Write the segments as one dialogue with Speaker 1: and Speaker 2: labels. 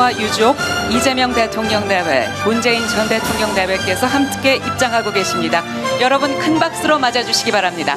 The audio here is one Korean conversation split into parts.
Speaker 1: 평화 유족 이재명 대통령 대회, 문재인 전 대통령 대회께서 함께 입장하고 계십니다. 여러분 큰 박수로 맞아주시기 바랍니다.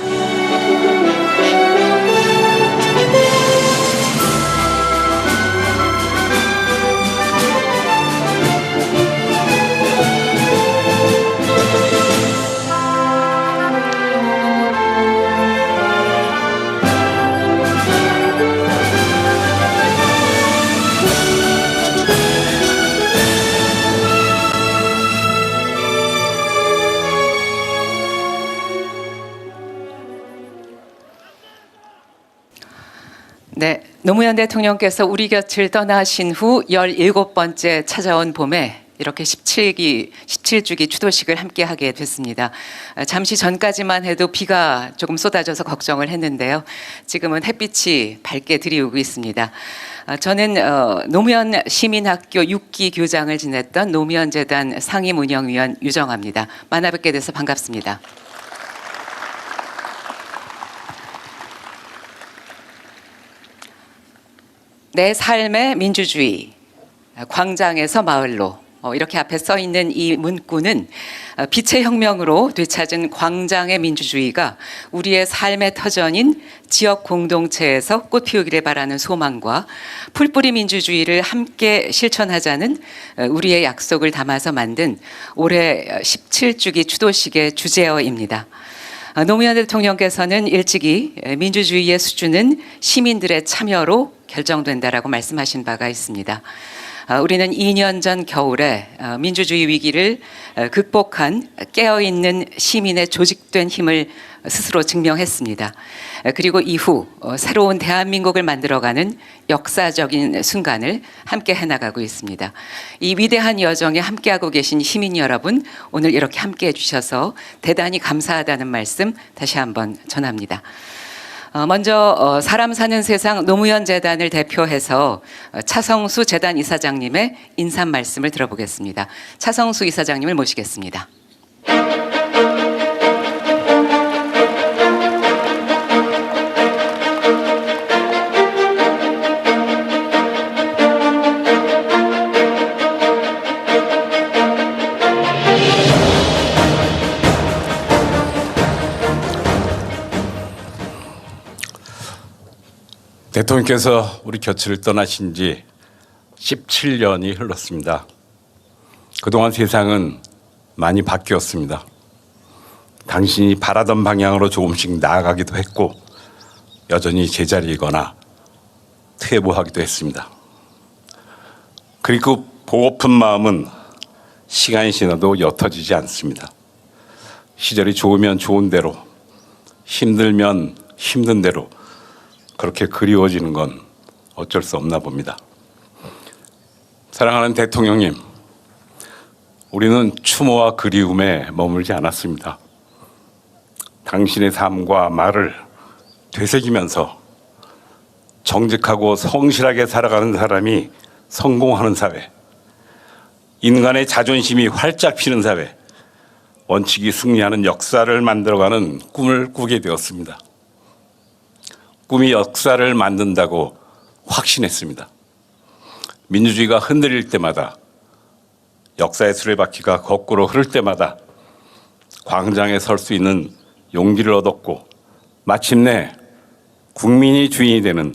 Speaker 1: 네, 노무현 대통령께서 우리 곁을 떠나신 후 17번째 찾아온 봄에 이렇게 17주기 추도식을 함께 하게 됐습니다. 잠시 전까지만 해도 비가 조금 쏟아져서 걱정을 했는데요. 지금은 햇빛이 밝게 들이오고 있습니다. 저는 노무현 시민학교 6기 교장을 지냈던 노무현재단 상임운영위원 유정아입니다. 만나 뵙게 돼서 반갑습니다. 내 삶의 민주주의, 광장에서 마을로, 이렇게 앞에 써 있는 이 문구는 빛의 혁명으로 되찾은 광장의 민주주의가 우리의 삶의 터전인 지역 공동체에서 꽃피우기를 바라는 소망과 풀뿌리 민주주의를 함께 실천하자는 우리의 약속을 담아서 만든 올해 17주기 추도식의 주제어입니다. 노무현 대통령께서는 일찍이 민주주의의 수준은 시민들의 참여로 결정된다라고 말씀하신 바가 있습니다. 우리는 2년 전 겨울에 민주주의 위기를 극복한 깨어있는 시민의 조직된 힘을 스스로 증명했습니다. 그리고 이후 새로운 대한민국을 만들어가는 역사적인 순간을 함께 해나가고 있습니다. 이 위대한 여정에 함께하고 계신 시민 여러분, 오늘 이렇게 함께해 주셔서 대단히 감사하다는 말씀 다시 한번 전합니다. 먼저 사람 사는 세상 노무현 재단을 대표해서 차성수 재단 이사장님의 인사 말씀을 들어보겠습니다. 차성수 이사장님을 모시겠습니다.
Speaker 2: 대통령께서 우리 곁을 떠나신 지 17년이 흘렀습니다. 그동안 세상은 많이 바뀌었습니다. 당신이 바라던 방향으로 조금씩 나아가기도 했고 여전히 제자리이거나 퇴보하기도 했습니다. 그리고 보고픈 마음은 시간이 지나도 옅어지지 않습니다. 시절이 좋으면 좋은 대로, 힘들면 힘든 대로 그렇게 그리워지는 건 어쩔 수 없나 봅니다. 사랑하는 대통령님, 우리는 추모와 그리움에 머물지 않았습니다. 당신의 삶과 말을 되새기면서 정직하고 성실하게 살아가는 사람이 성공하는 사회, 인간의 자존심이 활짝 피는 사회, 원칙이 승리하는 역사를 만들어가는 꿈을 꾸게 되었습니다. 꿈이 역사를 만든다고 확신했습니다. 민주주의가 흔들릴 때마다, 역사의 수레바퀴가 거꾸로 흐를 때마다 광장에 설 수 있는 용기를 얻었고 마침내 국민이 주인이 되는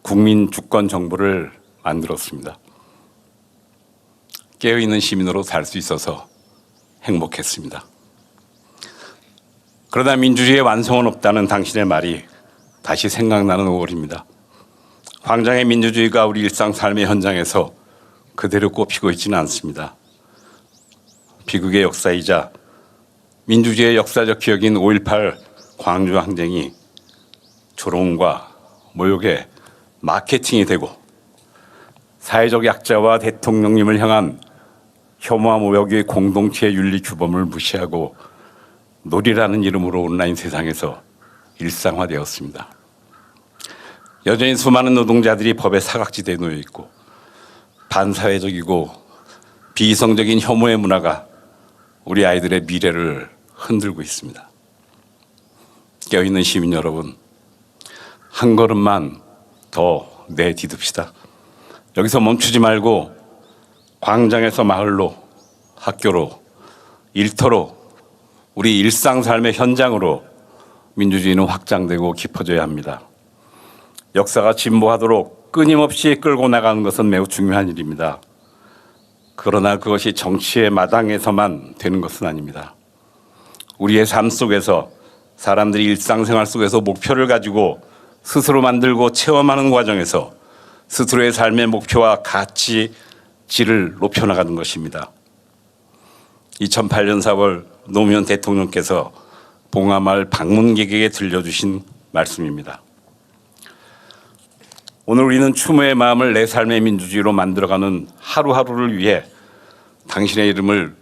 Speaker 2: 국민 주권 정부를 만들었습니다. 깨어있는 시민으로 살 수 있어서 행복했습니다. 그러나 민주주의의 완성은 없다는 당신의 말이 다시 생각나는 5월입니다. 광장의 민주주의가 우리 일상 삶의 현장에서 그대로 꼽히고 있지는 않습니다. 비극의 역사이자 민주주의의 역사적 기억인 5.18 광주항쟁이 조롱과 모욕의 마케팅이 되고 사회적 약자와 대통령님을 향한 혐오와 모욕의 공동체 윤리 규범을 무시하고 놀이라는 이름으로 온라인 세상에서 일상화되었습니다. 여전히 수많은 노동자들이 법의 사각지대에 놓여 있고 반사회적이고 비이성적인 혐오의 문화가 우리 아이들의 미래를 흔들고 있습니다. 깨어있는 시민 여러분, 한 걸음만 더 내디딥시다. 여기서 멈추지 말고 광장에서 마을로, 학교로, 일터로, 우리 일상 삶의 현장으로 민주주의는 확장되고 깊어져야 합니다. 역사가 진보하도록 끊임없이 끌고 나가는 것은 매우 중요한 일입니다. 그러나 그것이 정치의 마당에서만 되는 것은 아닙니다. 우리의 삶 속에서 사람들이 일상생활 속에서 목표를 가지고 스스로 만들고 체험하는 과정에서 스스로의 삶의 목표와 가치질을 높여나가는 것입니다. 2008년 4월 노무현 대통령께서 봉하마을 방문객에게 들려주신 말씀입니다. 오늘 우리는 추모의 마음을 내 삶의 민주주의로 만들어가는 하루하루를 위해 당신의 이름을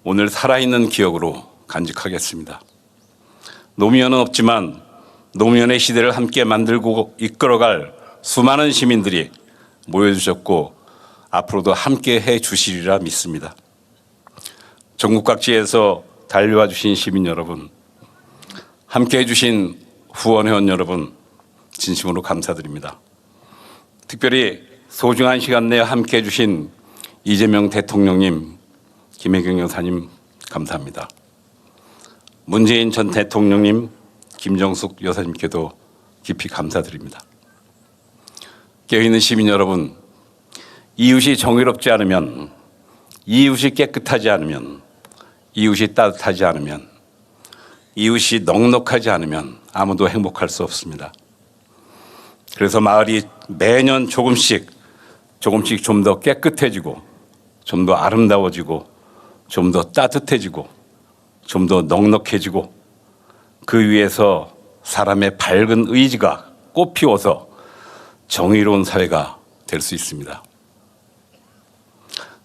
Speaker 2: 오늘 살아있는 기억으로 간직하겠습니다. 노무현은 없지만 노무현의 시대를 함께 만들고 이끌어갈 수많은 시민들이 모여주셨고 앞으로도 함께 해주시리라 믿습니다. 전국 각지에서 달려와 주신 시민 여러분, 함께 해주신 후원회원 여러분, 진심으로 감사드립니다. 특별히 소중한 시간 내에 함께 해주신 이재명 대통령님, 김혜경 여사님 감사합니다. 문재인 전 대통령님, 김정숙 여사님께도 깊이 감사드립니다. 깨어있는 시민 여러분, 이웃이 정의롭지 않으면, 이웃이 깨끗하지 않으면, 이웃이 따뜻하지 않으면, 이웃이 넉넉하지 않으면 아무도 행복할 수 없습니다. 그래서 마을이 매년 조금씩 좀 더 깨끗해지고, 좀 더 아름다워지고, 좀 더 따뜻해지고, 좀 더 넉넉해지고, 그 위에서 사람의 밝은 의지가 꽃피워서 정의로운 사회가 될 수 있습니다.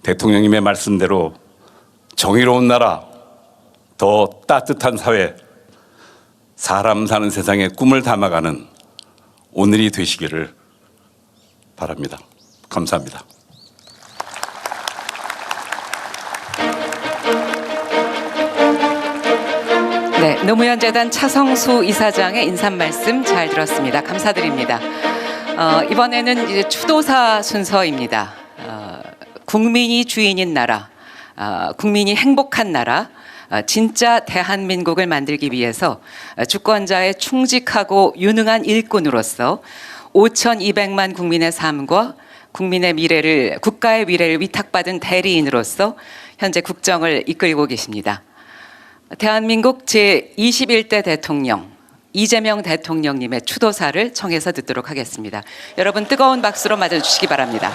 Speaker 2: 대통령님의 말씀대로 정의로운 나라, 더 따뜻한 사회, 사람 사는 세상에 꿈을 담아가는 오늘이 되시기를 바랍니다. 감사합니다.
Speaker 1: 네, 노무현 재단 차성수 이사장의 인사 말씀 잘 들었습니다. 감사드립니다. 이번에는 이제 추도사 순서입니다. 국민이 주인인 나라, 국민이 행복한 나라, 진짜 대한민국을 만들기 위해서 주권자의 충직하고 유능한 일꾼으로서 5,200만 국민의 삶과 국민의 미래를, 국가의 미래를 위탁받은 대리인으로서 현재 국정을 이끌고 계십니다. 대한민국 제21대 대통령 이재명 대통령님의 추도사를 청해서 듣도록 하겠습니다. 여러분 뜨거운 박수로 맞아주시기 바랍니다.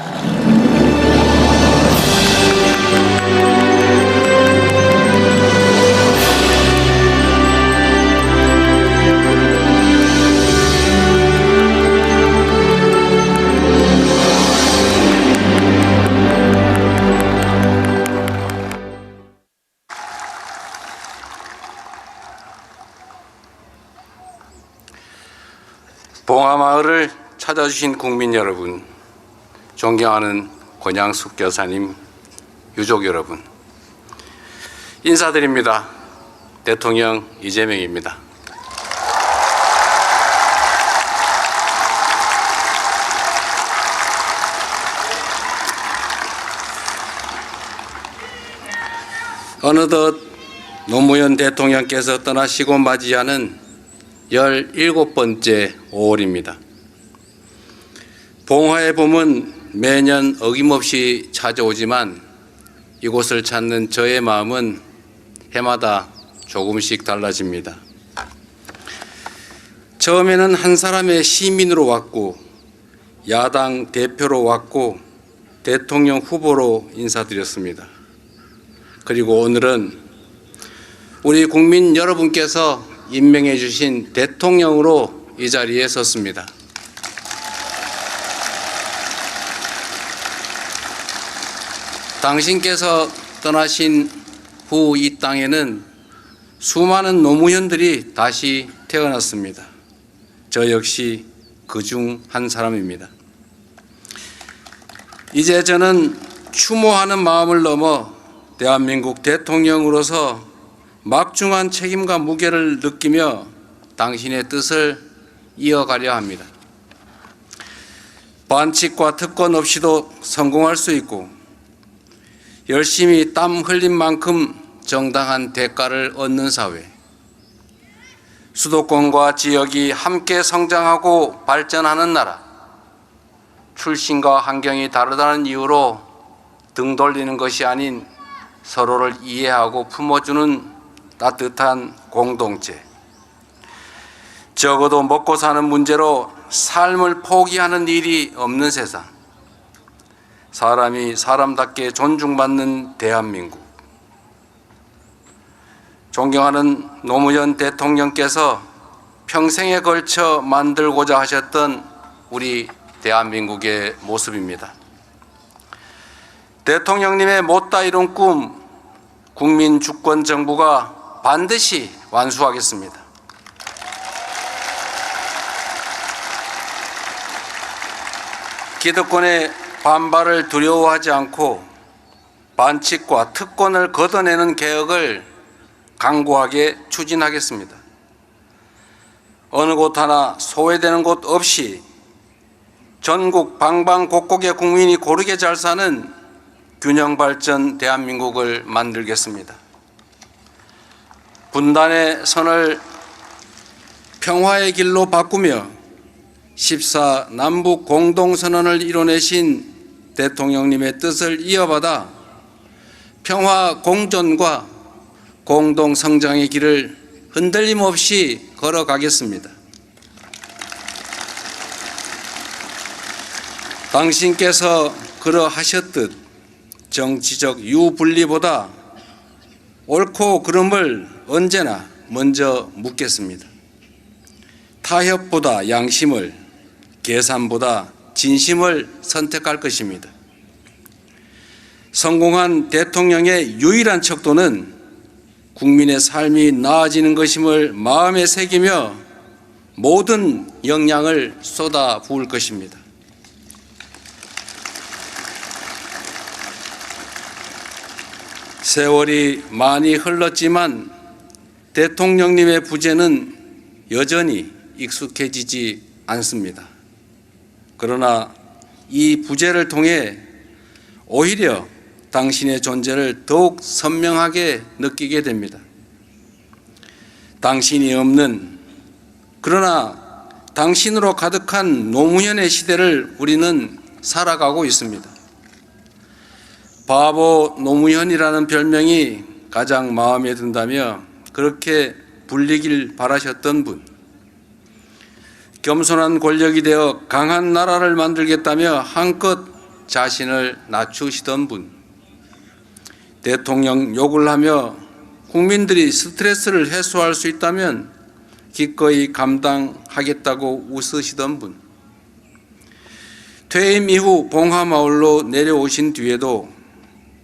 Speaker 3: 봉하마을을 찾아주신 국민 여러분, 존경하는 권양숙 여사님, 유족 여러분, 인사드립니다. 대통령 이재명입니다. 어느덧 노무현 대통령께서 떠나시고 맞이하는 17번째 5월입니다. 봉화의 봄은 매년 어김없이 찾아오지만 이곳을 찾는 저의 마음은 해마다 조금씩 달라집니다. 처음에는 한 사람의 시민으로 왔고, 야당 대표로 왔고, 대통령 후보로 인사드렸습니다. 그리고 오늘은 우리 국민 여러분께서 임명해 주신 대통령으로 이 자리에 섰습니다. 당신께서 떠나신 후 이 땅에는 수많은 노무현들이 다시 태어났습니다. 저 역시 그중 한 사람입니다. 이제 저는 추모하는 마음을 넘어 대한민국 대통령으로서 막중한 책임과 무게를 느끼며 당신의 뜻을 이어가려 합니다. 반칙과 특권 없이도 성공할 수 있고 열심히 땀 흘린 만큼 정당한 대가를 얻는 사회, 수도권과 지역이 함께 성장하고 발전하는 나라, 출신과 환경이 다르다는 이유로 등 돌리는 것이 아닌 서로를 이해하고 품어주는 따뜻한 공동체, 적어도 먹고 사는 문제로 삶을 포기하는 일이 없는 세상, 사람이 사람답게 존중받는 대한민국. 존경하는 노무현 대통령께서 평생에 걸쳐 만들고자 하셨던 우리 대한민국의 모습입니다. 대통령님의 못다 이룬 꿈, 국민 주권 정부가 반드시 완수하겠습니다. 기득권의 반발을 두려워하지 않고 반칙과 특권을 걷어내는 개혁을 강고하게 추진하겠습니다. 어느 곳 하나 소외되는 곳 없이 전국 방방곡곡의 국민이 고르게 잘 사는 균형 발전 대한민국을 만들겠습니다. 분단의 선을 평화의 길로 바꾸며 14 남북 공동선언을 이뤄내신 대통령님의 뜻을 이어받아 평화 공존과 공동성장의 길을 흔들림 없이 걸어가겠습니다. 당신께서 그러하셨듯 정치적 유분리보다 옳고 그름을 언제나 먼저 묻겠습니다. 타협보다 양심을, 계산보다 진심을 선택할 것입니다. 성공한 대통령의 유일한 척도는 국민의 삶이 나아지는 것임을 마음에 새기며 모든 역량을 쏟아 부을 것입니다. 세월이 많이 흘렀지만 대통령님의 부재는 여전히 익숙해지지 않습니다. 그러나 이 부재를 통해 오히려 당신의 존재를 더욱 선명하게 느끼게 됩니다. 당신이 없는, 그러나 당신으로 가득한 노무현의 시대를 우리는 살아가고 있습니다. 바보 노무현이라는 별명이 가장 마음에 든다며 그렇게 불리길 바라셨던 분, 겸손한 권력이 되어 강한 나라를 만들겠다며 한껏 자신을 낮추시던 분, 대통령 욕을 하며 국민들이 스트레스를 해소할 수 있다면 기꺼이 감당하겠다고 웃으시던 분, 퇴임 이후 봉하마을로 내려오신 뒤에도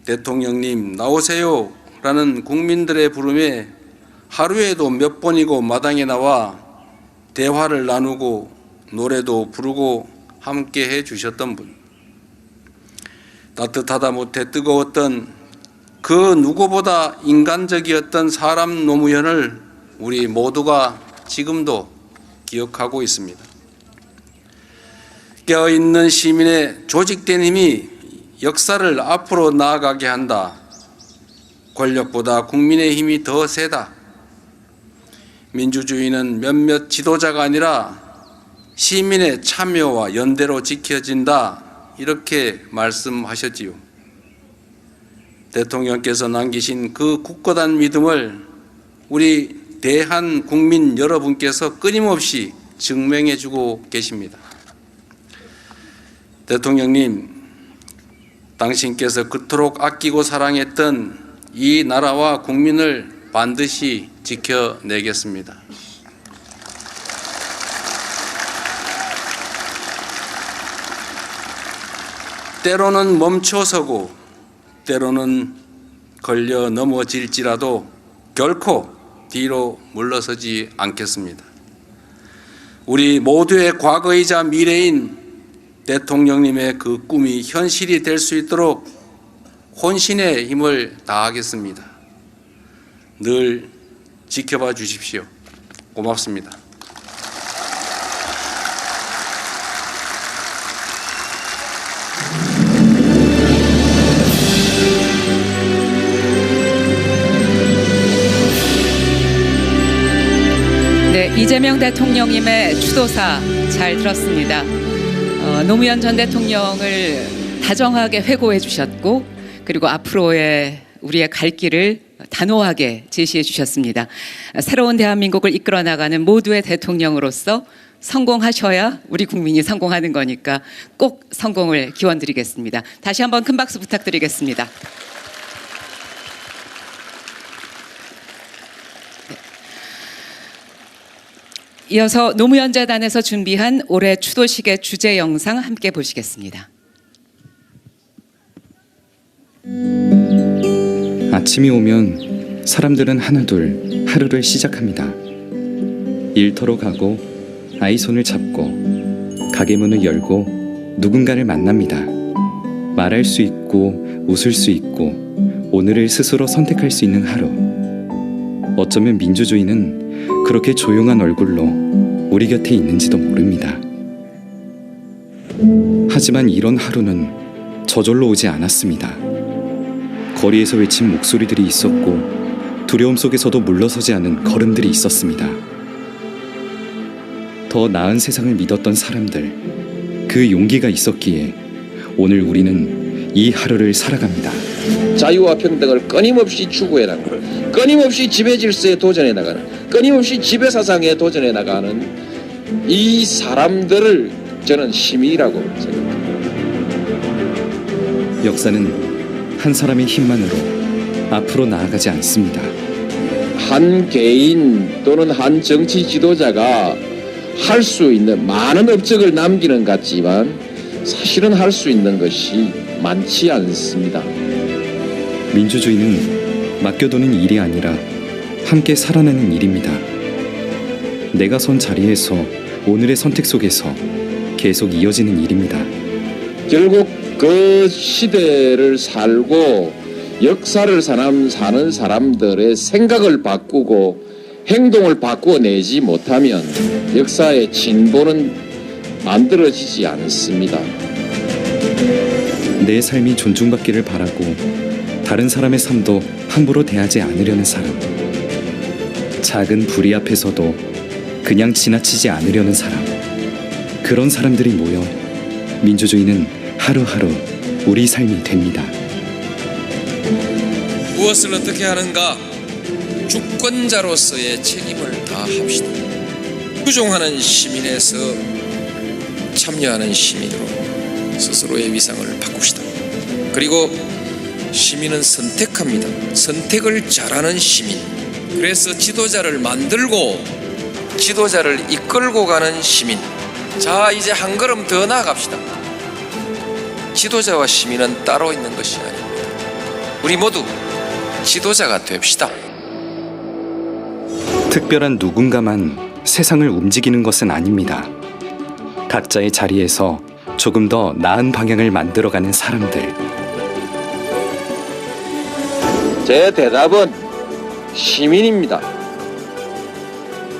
Speaker 3: 대통령님 나오세요 라는 국민들의 부름에 하루에도 몇 번이고 마당에 나와 대화를 나누고 노래도 부르고 함께 해 주셨던 분, 따뜻하다 못해 뜨거웠던 그 누구보다 인간적이었던 사람 노무현을 우리 모두가 지금도 기억하고 있습니다. 깨어있는 시민의 조직된 힘이 역사를 앞으로 나아가게 한다. 권력보다 국민의 힘이 더 세다. 민주주의는 몇몇 지도자가 아니라 시민의 참여와 연대로 지켜진다. 이렇게 말씀하셨지요. 대통령께서 남기신 그 굳건한 믿음을 우리 대한 국민 여러분께서 끊임없이 증명해 주고 계십니다. 대통령님, 당신께서 그토록 아끼고 사랑했던 이 나라와 국민을 반드시 지켜내겠습니다. 때로는 멈춰서고 때로는 걸려 넘어질지라도 결코 뒤로 물러서지 않겠습니다. 우리 모두의 과거이자 미래인 대통령님의 그 꿈이 현실이 될 수 있도록 혼신의 힘을 다하겠습니다. 늘 지켜봐 주십시오. 고맙습니다.
Speaker 1: 네, 이재명 대통령님의 추도사 잘 들었습니다. 노무현 전 대통령을 다정하게 회고해 주셨고, 그리고 앞으로의 우리의 갈 길을 단호하게 제시해 주셨습니다. 새로운 대한민국을 이끌어 나가는 모두의 대통령으로서 성공하셔야 우리 국민이 성공하는 거니까 꼭 성공을 기원드리겠습니다. 다시 한번 큰 박수 부탁드리겠습니다. 이어서 노무현 재단에서 준비한 올해 추도식의 주제 영상 함께 보시겠습니다.
Speaker 4: 아침이 오면 사람들은 하나둘 하루를 시작합니다. 일터로 가고 아이 손을 잡고 가게 문을 열고 누군가를 만납니다. 말할 수 있고 웃을 수 있고 오늘을 스스로 선택할 수 있는 하루. 어쩌면 민주주의는 그렇게 조용한 얼굴로 우리 곁에 있는지도 모릅니다. 하지만 이런 하루는 저절로 오지 않았습니다. 거리에서 외친 목소리들이 있었고 두려움 속에서도 물러서지 않은 걸음들이 있었습니다. 더 나은 세상을 믿었던 사람들, 그 용기가 있었기에 오늘 우리는 이 하루를 살아갑니다.
Speaker 5: 자유와 평등을 끊임없이 추구해 나가는, 끊임없이 지배 질서에 도전해 나가는, 끊임없이 지배 사상에 도전해 나가는 이 사람들을 저는 시민이라고 생각합니다.
Speaker 4: 역사는 한 사람의 힘만으로 앞으로 나아가지 않습니다.
Speaker 5: 한 개인 또는 한 정치 지도자가 할 수 있는 많은 업적을 남기는 것 같지만 사실은 할 수 있는 것이 많지 않습니다.
Speaker 4: 민주주의는 맡겨두는 일이 아니라 함께 살아내는 일입니다. 내가 선 자리에서 오늘의 선택 속에서 계속 이어지는 일입니다.
Speaker 5: 결국 그 시대를 살고 역사를 사는 사람들의 생각을 바꾸고 행동을 바꾸어내지 못하면 역사의 진보는 만들어지지 않습니다.
Speaker 4: 내 삶이 존중받기를 바라고 다른 사람의 삶도 함부로 대하지 않으려는 사람. 작은 불의 앞에서도 그냥 지나치지 않으려는 사람. 그런 사람들이 모여 민주주의는 하루하루 우리 삶이 됩니다.
Speaker 3: 무엇을 어떻게 하는가? 주권자로서의 책임을 다합시다. 추종하는 시민에서 참여하는 시민으로 스스로의 위상을 바꿉시다. 그리고 시민은 선택합니다. 선택을 잘하는 시민. 그래서 지도자를 만들고 지도자를 이끌고 가는 시민. 자, 이제 한 걸음 더 나아갑시다. 지도자와 시민은 따로 있는 것이 아닙니다. 우리 모두 지도자가 됩시다.
Speaker 4: 특별한 누군가만 세상을 움직이는 것은 아닙니다. 각자의 자리에서 조금 더 나은 방향을 만들어가는 사람들.
Speaker 5: 제 대답은 시민입니다.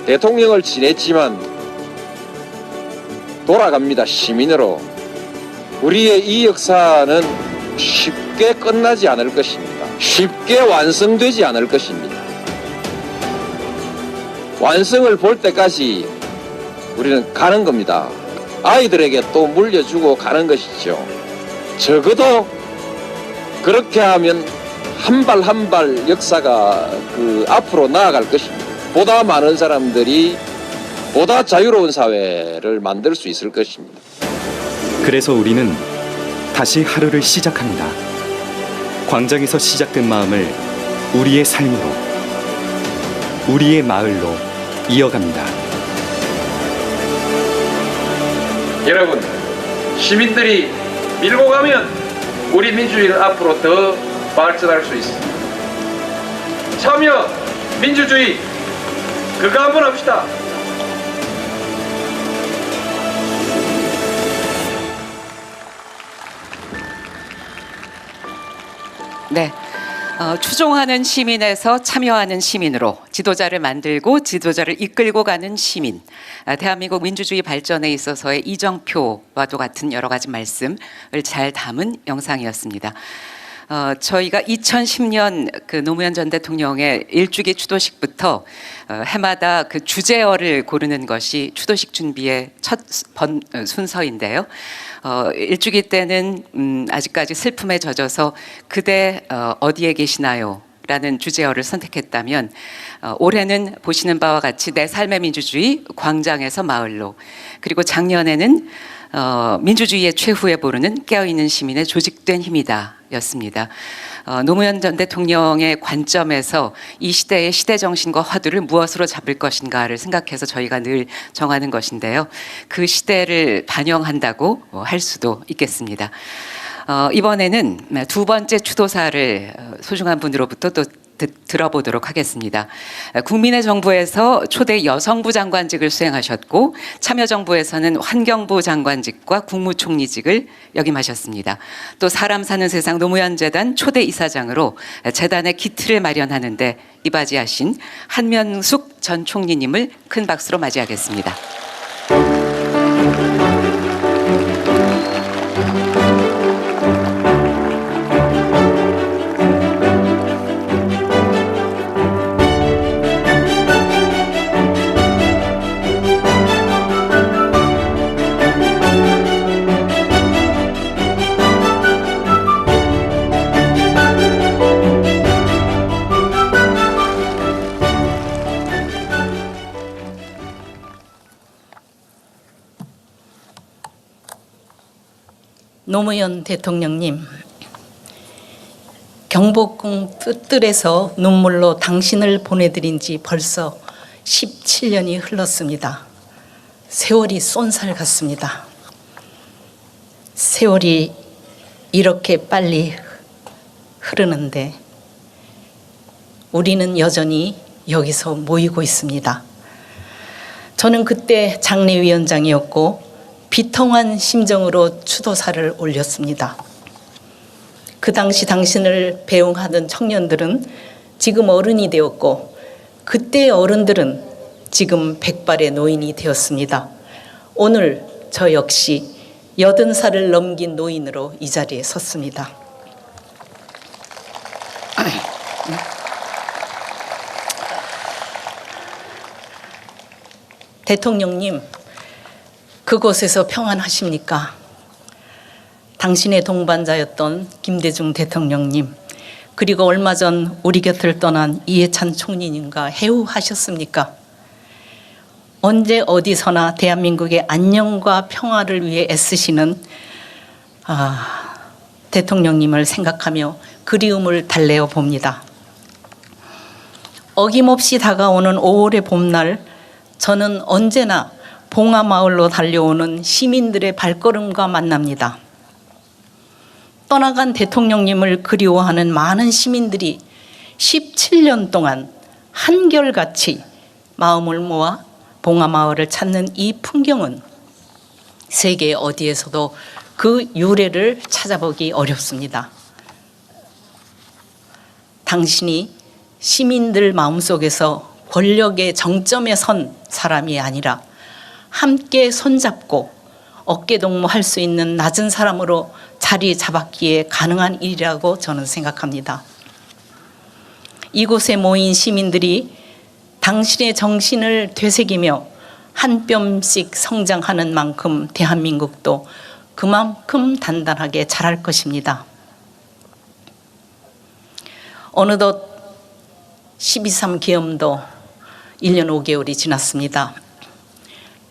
Speaker 5: 대통령을 지냈지만 돌아갑니다. 시민으로. 우리의 이 역사는 쉽게 끝나지 않을 것입니다. 쉽게 완성되지 않을 것입니다. 완성을 볼 때까지 우리는 가는 겁니다. 아이들에게 또 물려주고 가는 것이죠. 적어도 그렇게 하면 한 발 한 발 역사가 앞으로 나아갈 것입니다. 보다 많은 사람들이 보다 자유로운 사회를 만들 수 있을 것입니다.
Speaker 4: 그래서 우리는 다시 하루를 시작합니다. 광장에서 시작된 마음을 우리의 삶으로, 우리의 마을로 이어갑니다.
Speaker 3: 여러분, 시민들이 밀고 가면 우리 민주주의는 앞으로 더 발전할 수 있습니다. 참여, 민주주의, 그거 한번 합시다.
Speaker 1: 네. 추종하는 시민에서 참여하는 시민으로 지도자를 만들고 지도자를 이끌고 가는 시민. 대한민국 민주주의 발전에 있어서의 이정표와도 같은 여러 가지 말씀을 잘 담은 영상이었습니다. 저희가 2010년 그 노무현 전 대통령의 일주기 추도식부터 해마다 그 주제어를 고르는 것이 추도식 준비의 첫 순서인데요. 일주기 때는 아직까지 슬픔에 젖어서 그대 어디에 계시나요? 라는 주제어를 선택했다면 올해는 보시는 바와 같이 내 삶의 민주주의 광장에서 마을로, 그리고 작년에는 민주주의의 최후에 보르는 깨어있는 시민의 조직된 힘이다 였습니다. 노무현 전 대통령의 관점에서 이 시대의 시대정신과 화두를 무엇으로 잡을 것인가를 생각해서 저희가 늘 정하는 것인데요. 그 시대를 반영한다고 할 수도 있겠습니다. 이번에는 두 번째 추도사를 소중한 분으로부터 또 들어보도록 하겠습니다. 국민의 정부에서 초대 여성부 장관직을 수행하셨고 참여정부에서는 환경부 장관직과 국무총리직을 역임하셨습니다. 또 사람 사는 세상 노무현재단 초대 이사장으로 재단의 기틀을 마련하는 데 이바지하신 한면숙 전 총리님을 큰 박수로 맞이하겠습니다.
Speaker 6: 노무현 대통령님, 경복궁 뜰에서 눈물로 당신을 보내드린 지 벌써 17년이 흘렀습니다. 세월이 쏜살 같습니다. 세월이 이렇게 빨리 흐르는데 우리는 여전히 여기서 모이고 있습니다. 저는 그때 장례위원장이었고 비통한 심정으로 추도사를 올렸습니다. 그 당시 당신을 배웅하던 청년들은 지금 어른이 되었고 그때의 어른들은 지금 백발의 노인이 되었습니다. 오늘 저 역시 80살을 넘긴 노인으로 이 자리에 섰습니다. 대통령님, 그곳에서 평안하십니까? 당신의 동반자였던 김대중 대통령님, 그리고 얼마 전 우리 곁을 떠난 이해찬 총리님과 해우하셨습니까? 언제 어디서나 대한민국의 안녕과 평화를 위해 애쓰시는 대통령님을 생각하며 그리움을 달래어 봅니다. 어김없이 다가오는 5월의 봄날, 저는 언제나 봉하마을로 달려오는 시민들의 발걸음과 만납니다. 떠나간 대통령님을 그리워하는 많은 시민들이 17년 동안 한결같이 마음을 모아 봉하마을을 찾는 이 풍경은 세계 어디에서도 그 유래를 찾아보기 어렵습니다. 당신이 시민들 마음속에서 권력의 정점에 선 사람이 아니라 함께 손잡고 어깨동무할 수 있는 낮은 사람으로 자리 잡았기에 가능한 일이라고 저는 생각합니다. 이곳에 모인 시민들이 당신의 정신을 되새기며 한 뼘씩 성장하는 만큼 대한민국도 그만큼 단단하게 자랄 것입니다. 어느덧 12.3 계엄도 1년 5개월이 지났습니다.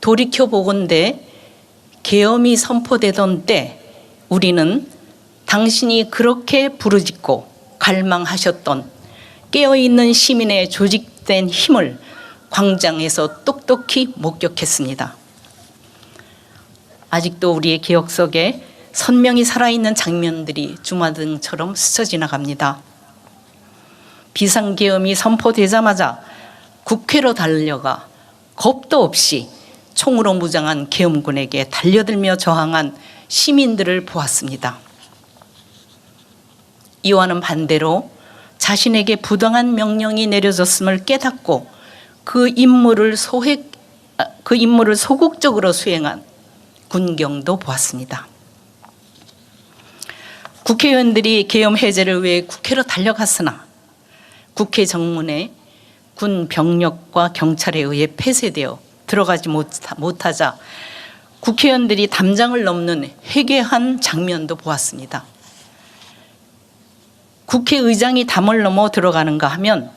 Speaker 6: 돌이켜보건대 계엄이 선포되던 때 우리는 당신이 그렇게 부르짖고 갈망하셨던 깨어있는 시민의 조직된 힘을 광장에서 똑똑히 목격했습니다. 아직도 우리의 기억 속에 선명히 살아있는 장면들이 주마등처럼 스쳐 지나갑니다. 비상계엄이 선포되자마자 국회로 달려가 겁도 없이 총으로 무장한 계엄군에게 달려들며 저항한 시민들을 보았습니다. 이와는 반대로 자신에게 부당한 명령이 내려졌음을 깨닫고 그 임무를 소극적으로 수행한 군경도 보았습니다. 국회의원들이 계엄 해제를 위해 국회로 달려갔으나 국회 정문에 군 병력과 경찰에 의해 폐쇄되어 들어가지 못하자 국회의원들이 담장을 넘는 회개한 장면도 보았습니다. 국회의장이 담을 넘어 들어가는가 하면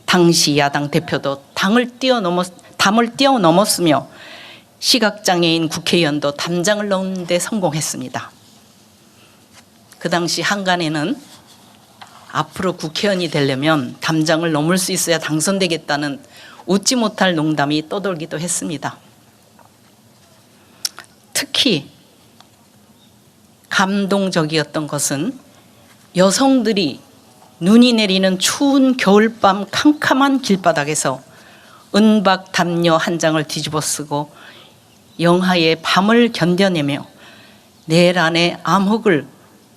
Speaker 6: 당시 야당 대표도 담을 뛰어넘었으며 시각장애인 국회의원도 담장을 넘는 데 성공했습니다. 그 당시 한간에는 앞으로 국회의원이 되려면 담장을 넘을 수 있어야 당선되겠다는 웃지 못할 농담이 떠돌기도 했습니다. 특히 감동적이었던 것은 여성들이 눈이 내리는 추운 겨울밤 캄캄한 길바닥에서 은박 담요 한 장을 뒤집어 쓰고 영하의 밤을 견뎌내며 내란의 암흑을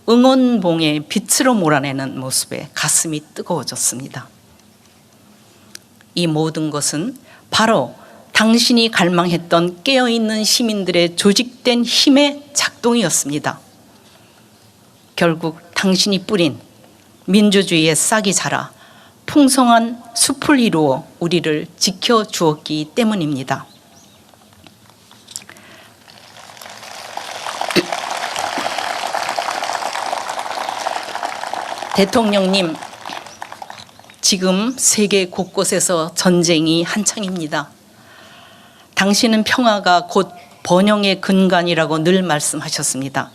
Speaker 6: 응원봉의 빛으로 몰아내는 모습에 가슴이 뜨거워졌습니다. 이 모든 것은 바로 당신이 갈망했던 깨어있는 시민들의 조직된 힘의 작동이었습니다. 결국 당신이 뿌린 민주주의의 싹이 자라 풍성한 숲을 이루어 우리를 지켜주었기 때문입니다. 대통령님, 지금 세계 곳곳에서 전쟁이 한창입니다. 당신은 평화가 곧 번영의 근간이라고 늘 말씀하셨습니다.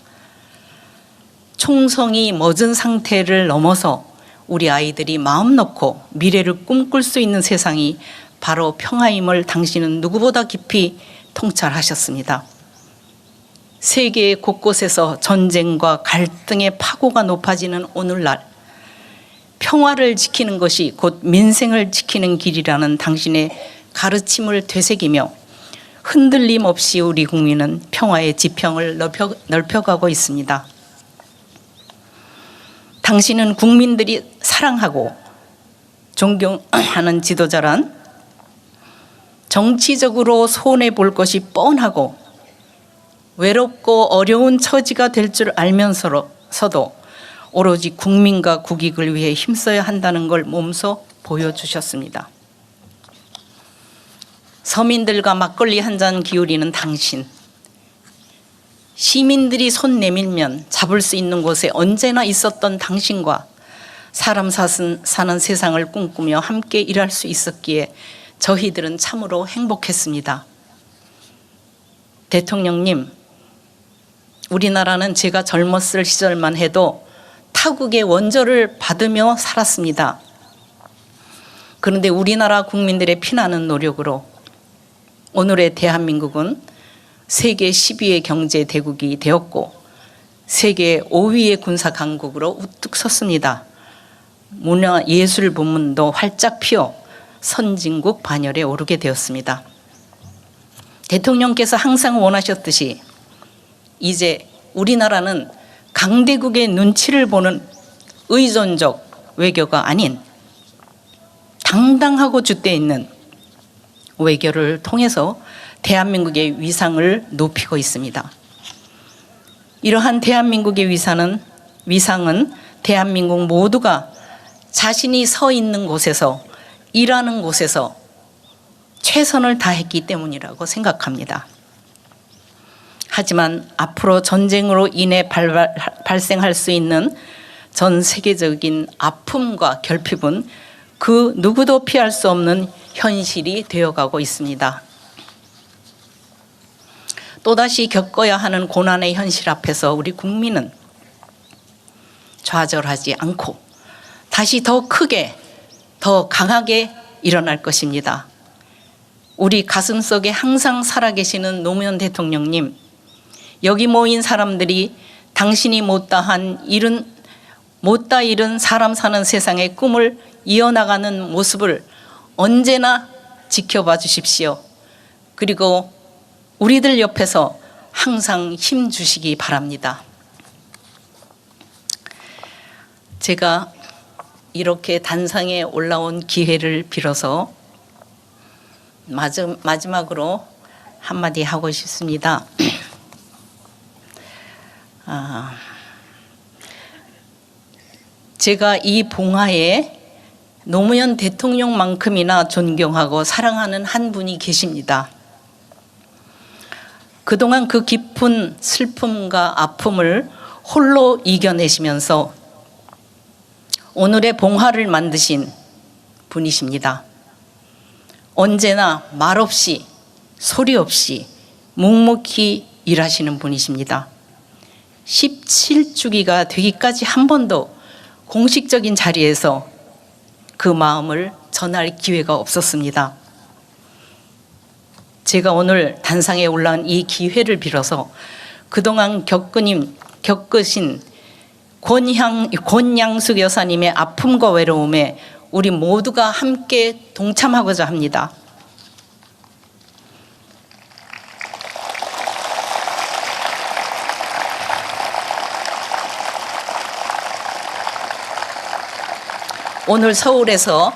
Speaker 6: 총성이 멎은 상태를 넘어서 우리 아이들이 마음 놓고 미래를 꿈꿀 수 있는 세상이 바로 평화임을 당신은 누구보다 깊이 통찰하셨습니다. 세계 곳곳에서 전쟁과 갈등의 파고가 높아지는 오늘날, 평화를 지키는 것이 곧 민생을 지키는 길이라는 당신의 가르침을 되새기며 흔들림 없이 우리 국민은 평화의 지평을 넓혀가고 있습니다. 당신은 국민들이 사랑하고 존경하는 지도자란 정치적으로 손해볼 것이 뻔하고 외롭고 어려운 처지가 될 줄 알면서도 오로지 국민과 국익을 위해 힘써야 한다는 걸 몸소 보여주셨습니다. 서민들과 막걸리 한 잔 기울이는 당신, 시민들이 손 내밀면 잡을 수 있는 곳에 언제나 있었던 당신과 사람 사는 세상을 꿈꾸며 함께 일할 수 있었기에 저희들은 참으로 행복했습니다. 대통령님, 우리나라는 제가 젊었을 시절만 해도 타국의 원조를 받으며 살았습니다. 그런데 우리나라 국민들의 피나는 노력으로 오늘의 대한민국은 세계 10위의 경제 대국이 되었고 세계 5위의 군사 강국으로 우뚝 섰습니다. 문화 예술 부문도 활짝 피어 선진국 반열에 오르게 되었습니다. 대통령께서 항상 원하셨듯이 이제 우리나라는 강대국의 눈치를 보는 의존적 외교가 아닌 당당하고 줏대 있는 외교를 통해서 대한민국의 위상을 높이고 있습니다. 이러한 대한민국의 위상은 대한민국 모두가 자신이 서 있는 곳에서 일하는 곳에서 최선을 다했기 때문이라고 생각합니다. 하지만 앞으로 전쟁으로 인해 발생할 수 있는 전 세계적인 아픔과 결핍은 그 누구도 피할 수 없는 현실이 되어가고 있습니다. 또다시 겪어야 하는 고난의 현실 앞에서 우리 국민은 좌절하지 않고 다시 더 크게, 더 강하게 일어날 것입니다. 우리 가슴속에 항상 살아계시는 노무현 대통령님, 여기 모인 사람들이 당신이 못다 잃은 사람 사는 세상의 꿈을 이어나가는 모습을 언제나 지켜봐 주십시오. 그리고 우리들 옆에서 항상 힘 주시기 바랍니다. 제가 이렇게 단상에 올라온 기회를 빌어서 마지막으로 한마디 하고 싶습니다. 제가 이 봉화에 노무현 대통령만큼이나 존경하고 사랑하는 한 분이 계십니다. 그동안 그 깊은 슬픔과 아픔을 홀로 이겨내시면서 오늘의 봉화를 만드신 분이십니다. 언제나 말없이 소리 없이 묵묵히 일하시는 분이십니다. 17주기가 되기까지 한 번도 공식적인 자리에서 그 마음을 전할 기회가 없었습니다. 제가 오늘 단상에 올라온 이 기회를 빌어서 그동안 겪으신 권양숙 여사님의 아픔과 외로움에 우리 모두가 함께 동참하고자 합니다. 오늘 서울에서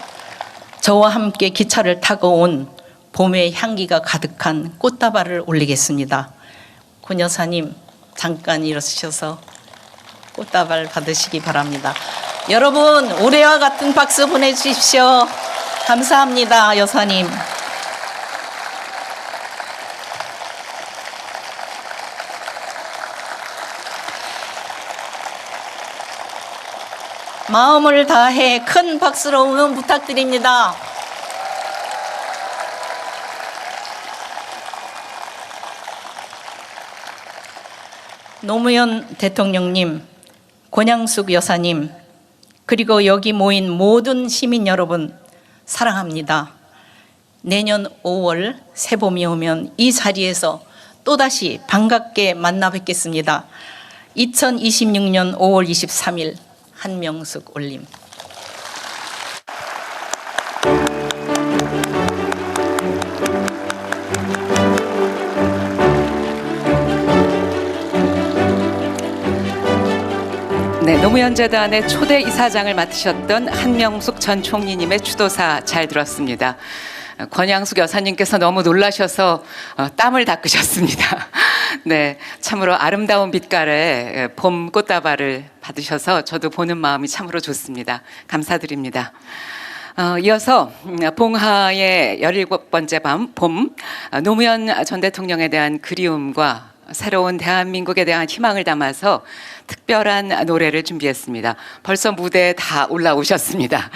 Speaker 6: 저와 함께 기차를 타고 온 봄의 향기가 가득한 꽃다발을 올리겠습니다. 권 여사님 잠깐 일어서셔서 꽃다발 받으시기 바랍니다. 여러분 올해와 같은 박수 보내주십시오. 감사합니다, 여사님. 마음을 다해 큰 박수로 응원 부탁드립니다. 노무현 대통령님, 권양숙 여사님, 그리고 여기 모인 모든 시민 여러분 사랑합니다. 내년 5월 새봄이 오면 이 자리에서 또다시 반갑게 만나 뵙겠습니다. 2026년 5월 23일 한명숙 올림.
Speaker 1: 네, 노무현재단의 초대 이사장을 맡으셨던 한명숙 전 총리님의 추도사 잘 들었습니다. 권양숙 여사님께서 너무 놀라셔서 땀을 닦으셨습니다. 네, 참으로 아름다운 빛깔의 봄 꽃다발을 받으셔서 저도 보는 마음이 참으로 좋습니다. 감사드립니다. 이어서 봉하의 17번째 밤 봄, 노무현 전 대통령에 대한 그리움과 새로운 대한민국에 대한 희망을 담아서 특별한 노래를 준비했습니다. 벌써 무대에 다 올라오셨습니다.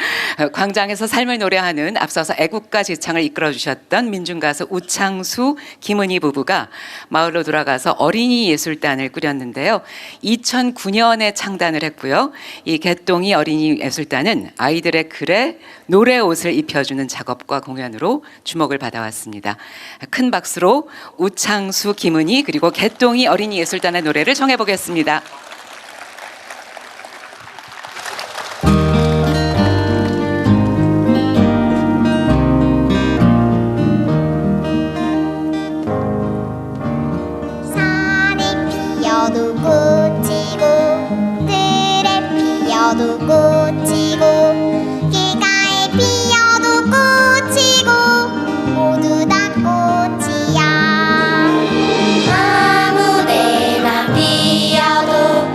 Speaker 1: 광장에서 삶을 노래하는 앞서서 애국가 지창을 이끌어주셨던 민중가수 우창수, 김은희 부부가 마을로 돌아가서 어린이 예술단을 꾸렸는데요. 2009년에 창단을 했고요. 이 개똥이 어린이 예술단은 아이들의 글에 노래 옷을 입혀주는 작업과 공연으로 주목을 받아왔습니다. 큰 박수로 우창수, 김은희 그리고 개똥이 어린이 예술단의 노래를 청해보겠습니다.
Speaker 7: 꽃이고 길가에 피어도 꽃이고 모두 다 꽃이야. 아무데나 피어도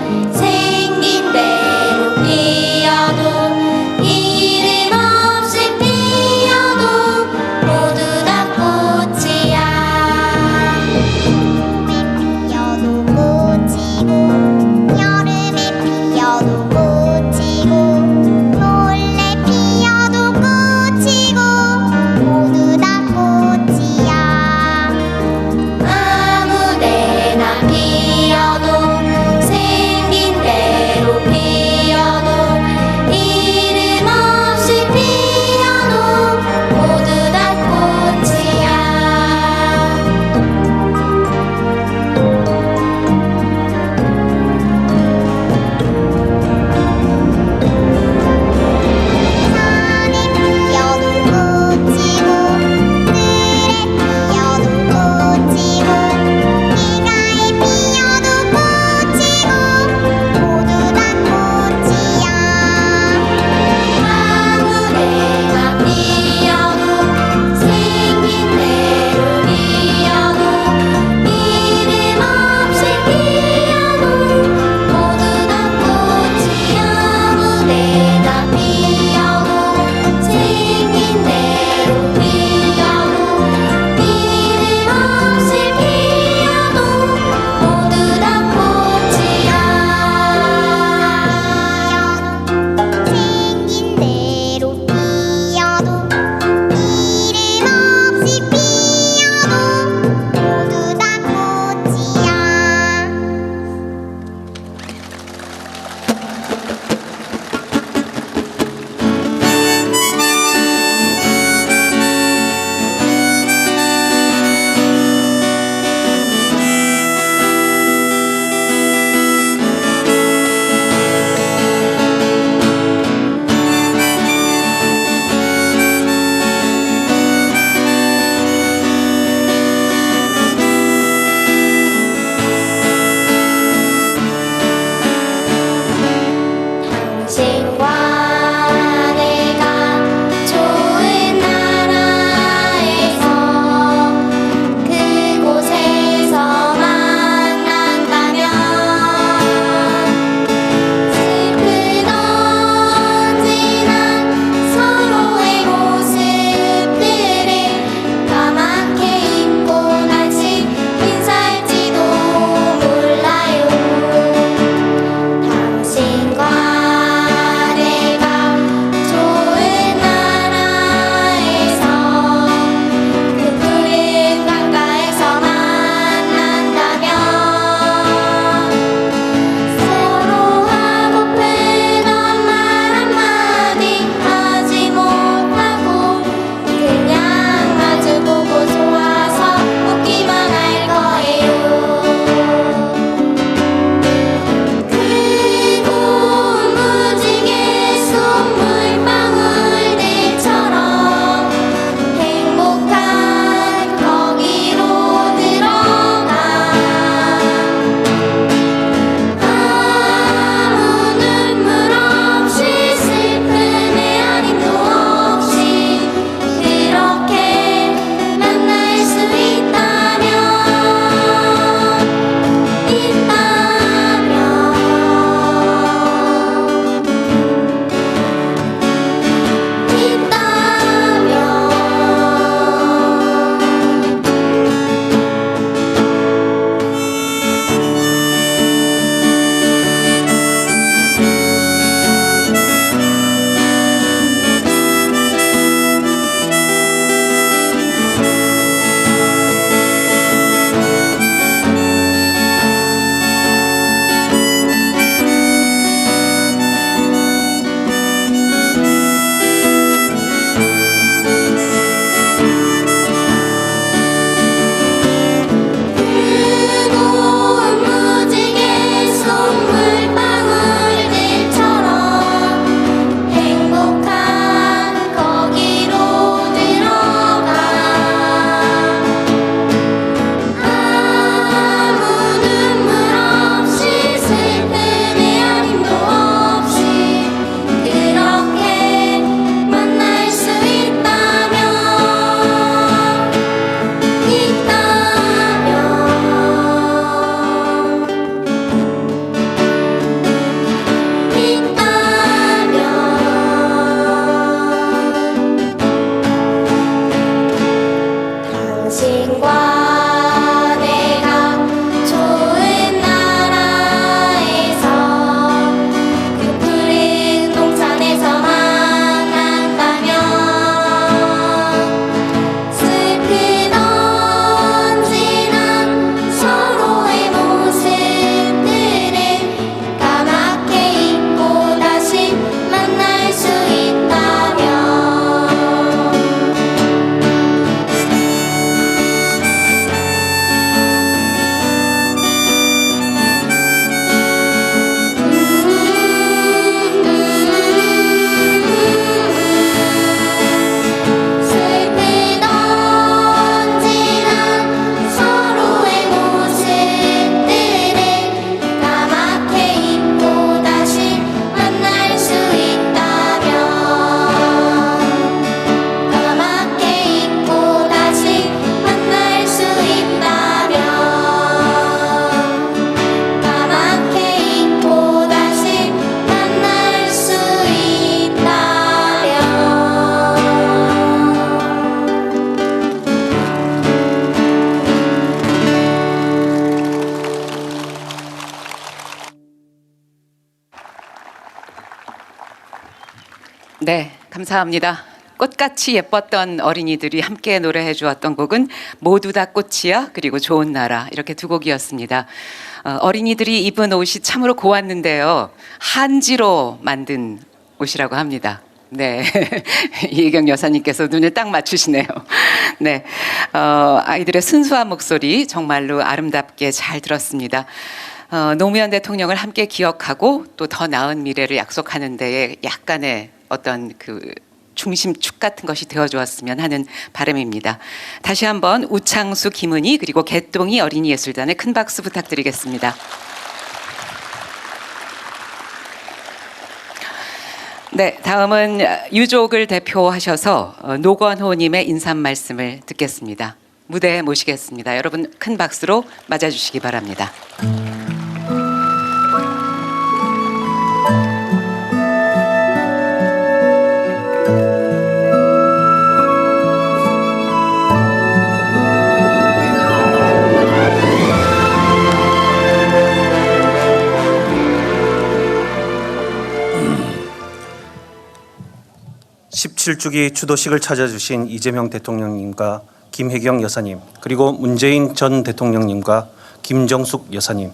Speaker 7: 신과 내가 좋은 나라에서 그 푸른 동산에서 만난다면 슬픈 언제나 서로의 모습들을 까맣게 잊고 다시 만날 수 있다면 슬픈 언제나 서로의 모습들을 까맣게 잊고 다시 만날 수 있다면 까맣게 잊고 다시 만날 수 있다면 까맣게 잊고 다시 만날 수 있다면
Speaker 1: 네, 감사합니다. 꽃같이 예뻤던 어린이들이 함께 노래해 주었던 곡은 모두 다 꽃이야 그리고 좋은 나라 이렇게 두 곡이었습니다. 어린이들이 입은 옷이 참으로 고왔는데요. 한지로 만든 옷이라고 합니다. 네, 이혜경 여사님께서 눈을 딱 맞추시네요. 네, 아이들의 순수한 목소리 정말로 아름답게 잘 들었습니다. 노무현 대통령을 함께 기억하고 또 더 나은 미래를 약속하는 데에 약간의 어떤 그 중심축 같은 것이 되어주었으면 하는 바람입니다. 다시 한번 우창수, 김은희 그리고 개똥이 어린이예술단에 큰 박수 부탁드리겠습니다. 네, 다음은 유족을 대표하셔서 노건호님의 인사 말씀을 듣겠습니다. 무대에 모시겠습니다. 여러분 큰 박수로 맞아주시기 바랍니다.
Speaker 8: 17주기 추도식을 찾아주신 이재명 대통령님과 김혜경 여사님, 그리고 문재인 전 대통령님과 김정숙 여사님,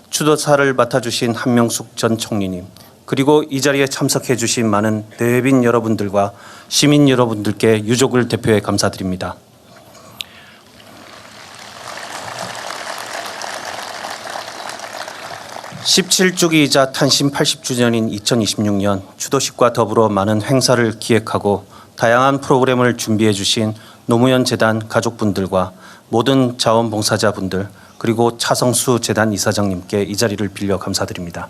Speaker 8: 추도사를 맡아주신 한명숙 전 총리님, 그리고 이 자리에 참석해 주신 많은 대회빈 여러분들과 시민 여러분들께 유족을 대표해 감사드립니다. (17주기이자) 탄신 80주년인 2026년 추도식과 더불어 많은 행사를 기획하고 다양한 프로그램을 준비해 주신 노무현 재단 가족분들과 모든 자원봉사자분들, 그리고 차성수 재단 이사장님께 이 자리를 빌려 감사드립니다.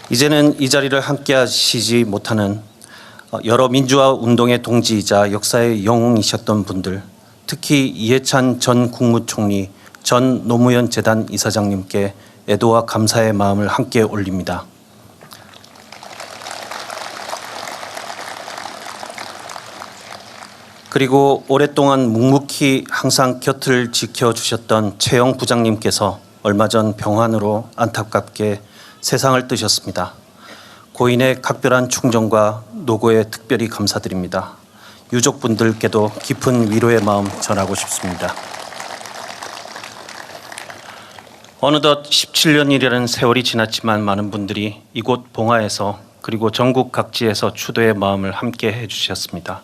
Speaker 8: 이제는 이 자리를 함께 하시지 못하는 여러 민주화 운동의 동지이자 역사의 영웅이셨던 분들, 특히 이해찬 전 국무총리, 전 노무현 재단 이사장님께 애도와 감사의 마음을 함께 올립니다. 그리고 오랫동안 묵묵히 항상 곁을 지켜주셨던 최영 부장님께서 얼마 전 병환으로 안타깝게 세상을 뜨셨습니다. 고인의 각별한 충정과 노고에 특별히 감사드립니다. 유족분들께도 깊은 위로의 마음 전하고 싶습니다. 어느덧 17년이라는 세월이 지났지만 많은 분들이 이곳 봉화에서 그리고 전국 각지에서 추도의 마음을 함께 해주셨습니다.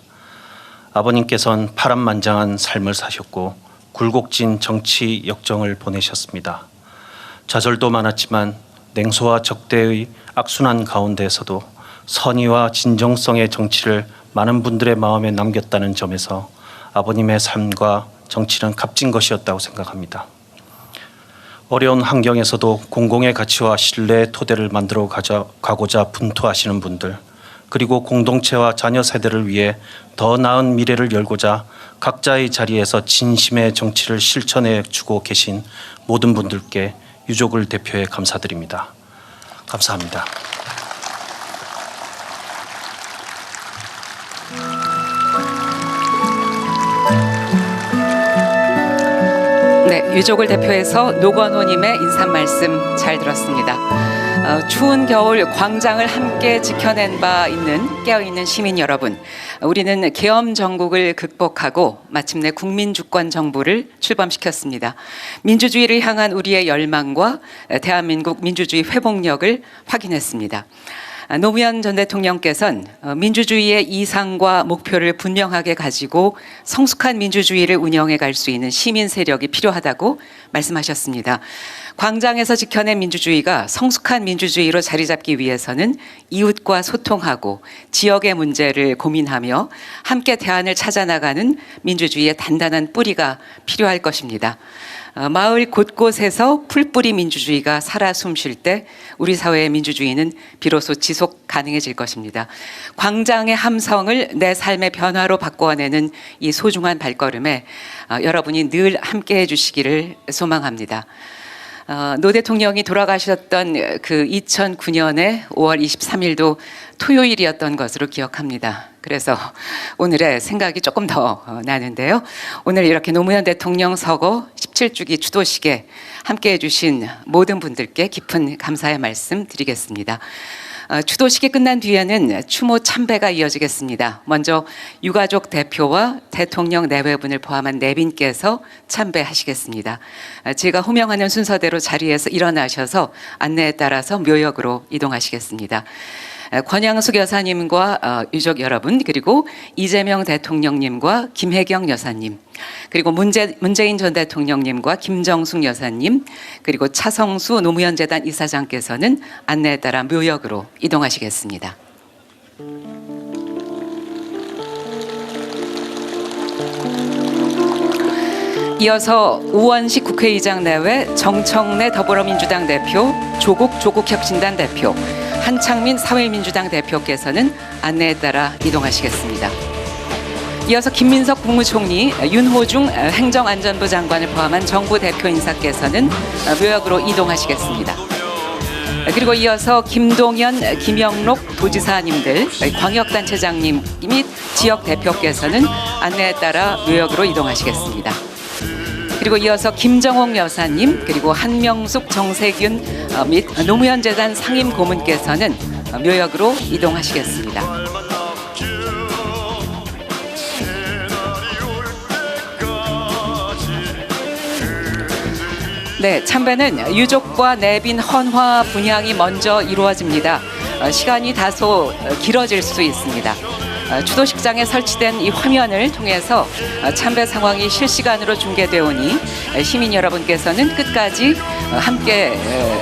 Speaker 8: 아버님께서는 파란만장한 삶을 사셨고 굴곡진 정치 역정을 보내셨습니다. 좌절도 많았지만 냉소와 적대의 악순환 가운데에서도 선의와 진정성의 정치를 많은 분들의 마음에 남겼다는 점에서 아버님의 삶과 정치는 값진 것이었다고 생각합니다. 어려운 환경에서도 공공의 가치와 신뢰의 토대를 만들어 가고자 분투하시는 분들, 그리고 공동체와 자녀 세대를 위해 더 나은 미래를 열고자 각자의 자리에서 진심의 정치를 실천해 주고 계신 모든 분들께 유족을 대표해 감사드립니다. 감사합니다.
Speaker 1: 유족을 대표해서 노건호님의 인사 말씀 잘 들었습니다. 추운 겨울 광장을 함께 지켜낸 바 있는 깨어있는 시민 여러분, 우리는 계엄 정국을 극복하고 마침내 국민주권 정부를 출범시켰습니다. 민주주의를 향한 우리의 열망과 대한민국 민주주의 회복력을 확인했습니다. 노무현 전 대통령께서는 민주주의의 이상과 목표를 분명하게 가지고 성숙한 민주주의를 운영해 갈 수 있는 시민 세력이 필요하다고 말씀하셨습니다. 광장에서 지켜낸 민주주의가 성숙한 민주주의로 자리 잡기 위해서는 이웃과 소통하고 지역의 문제를 고민하며 함께 대안을 찾아 나가는 민주주의의 단단한 뿌리가 필요할 것입니다. 마을 곳곳에서 풀뿌리 민주주의가 살아 숨쉴 때 우리 사회의 민주주의는 비로소 지속 가능해질 것입니다. 광장의 함성을 내 삶의 변화로 바꿔내는 이 소중한 발걸음에 여러분이 늘 함께해 주시기를 소망합니다. 노 대통령이 돌아가셨던 그 2009년의 5월 23일도 토요일이었던 것으로 기억합니다. 그래서 오늘의 생각이 조금 더 나는데요. 오늘 이렇게 노무현 대통령 서거 17주기 추도식에 함께해 주신 모든 분들께 깊은 감사의 말씀 드리겠습니다. 추도식이 끝난 뒤에는 추모 참배가 이어지겠습니다. 먼저 유가족 대표와 대통령 내외분을 포함한 내빈께서 참배하시겠습니다. 제가 호명하는 순서대로 자리에서 일어나셔서 안내에 따라서 묘역으로 이동하시겠습니다. 권양숙 여사님과 유족 여러분, 그리고 이재명 대통령님과 김혜경 여사님, 그리고 문재인 전 대통령님과 김정숙 여사님, 그리고 차성수 노무현 재단 이사장께서는 안내에 따라 묘역으로 이동하시겠습니다. 이어서 우원식 국회의장 내외 정청래 더불어민주당 대표, 조국혁신단 대표, 한창민 사회민주당 대표께서는 안내에 따라 이동하시겠습니다. 이어서 김민석 국무총리, 윤호중 행정안전부 장관을 포함한 정부 대표 인사께서는 묘역으로 이동하시겠습니다. 그리고 이어서 김동연, 김영록 도지사님들, 광역단체장님 및 지역 대표께서는 안내에 따라 묘역으로 이동하시겠습니다. 그리고 이어서 김정옥 여사님, 그리고 한명숙, 정세균 및 노무현 재단 상임 고문께서는 묘역으로 이동하시겠습니다. 네, 참배는 유족과 내빈 헌화 분향이 먼저 이루어집니다. 시간이 다소 길어질 수 있습니다. 추도식장에 설치된 이 화면을 통해서 참배 상황이 실시간으로 중계되오니 시민 여러분께서는 끝까지 함께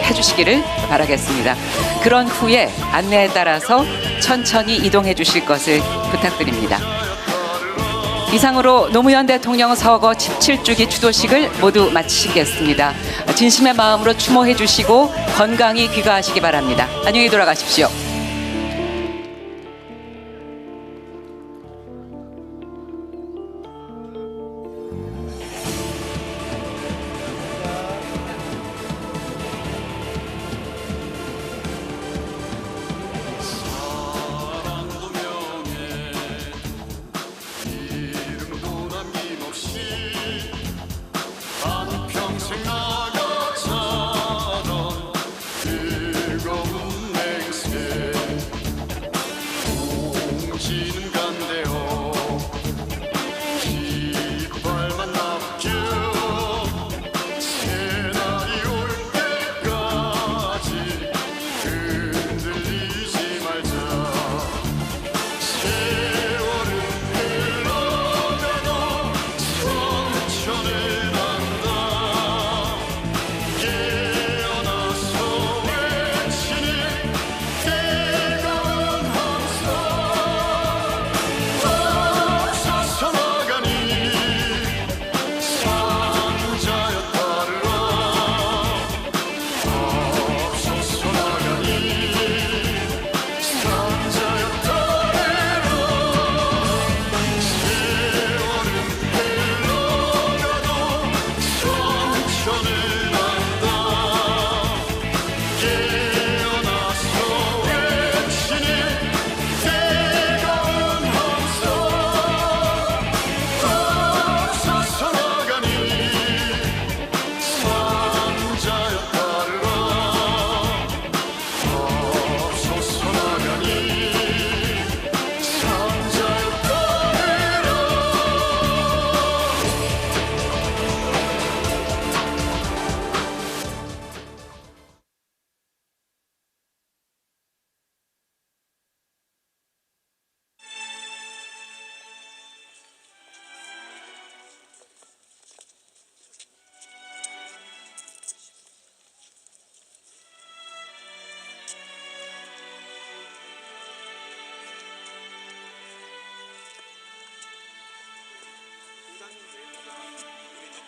Speaker 1: 해주시기를 바라겠습니다. 그런 후에 안내에 따라서 천천히 이동해 주실 것을 부탁드립니다. 이상으로 노무현 대통령 서거 17주기 추도식을 모두 마치겠습니다. 진심의 마음으로 추모해 주시고 건강히 귀가하시기 바랍니다. 안녕히 돌아가십시오.
Speaker 9: 평생 나가자던 뜨거운 맹세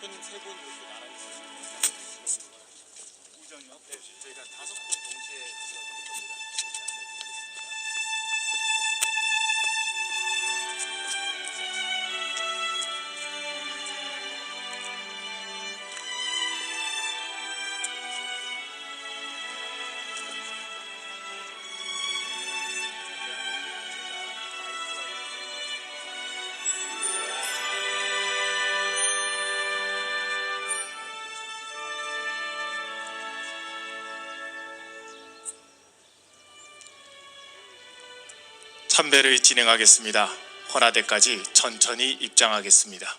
Speaker 9: 분 세 분 이렇게 나란히 서시면 우정이요? 네, 저희가 5분 동시에 불러드릴 겁니다. 참배를 진행하겠습니다. 헌화대까지 천천히 입장하겠습니다.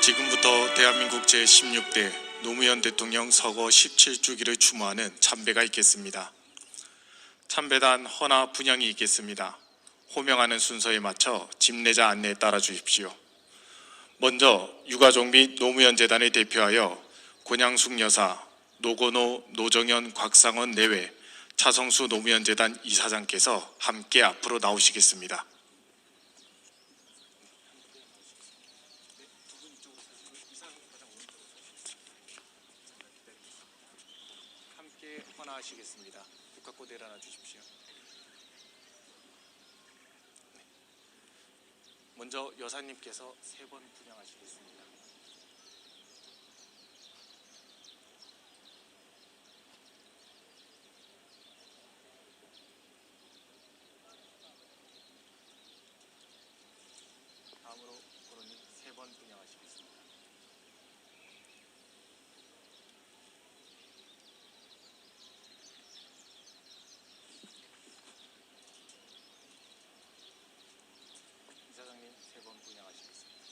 Speaker 9: 지금부터 대한민국 제16대 노무현 대통령 서거 17주기를 추모하는 참배가 있겠습니다. 참배단 헌화 분향이 있겠습니다. 호명하는 순서에 맞춰 집례자 안내에 따라 주십시오. 먼저 유가족 및 노무현 재단을 대표하여 권양숙 여사, 노건호, 노정현, 곽상원 내외 차성수 노무현 재단 이사장께서 함께 앞으로 나오시겠습니다. 함께 헌화하시겠습니다. 국화꽃 내려놔 주십시오. 먼저 여사님께서 3번 분향하시겠습니다. 다음으로 고로님 3번 분향하시겠습니다. 이사장님 3번 분향하시겠습니다.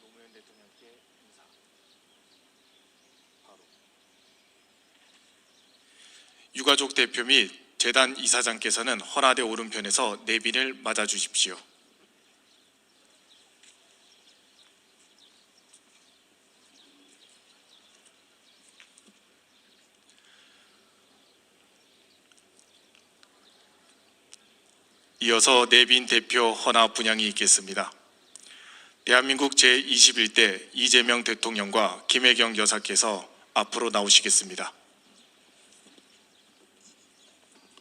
Speaker 9: 노무현 대통령께 인사. 바로. 유가족 대표 및 재단 이사장께서는 헌화대 오른편에서 내빈을 맞아 주십시오. 이어서 내빈 대표 헌화 분향이 있겠습니다. 대한민국 제21대 이재명 대통령과 김혜경 여사께서 앞으로 나오시겠습니다.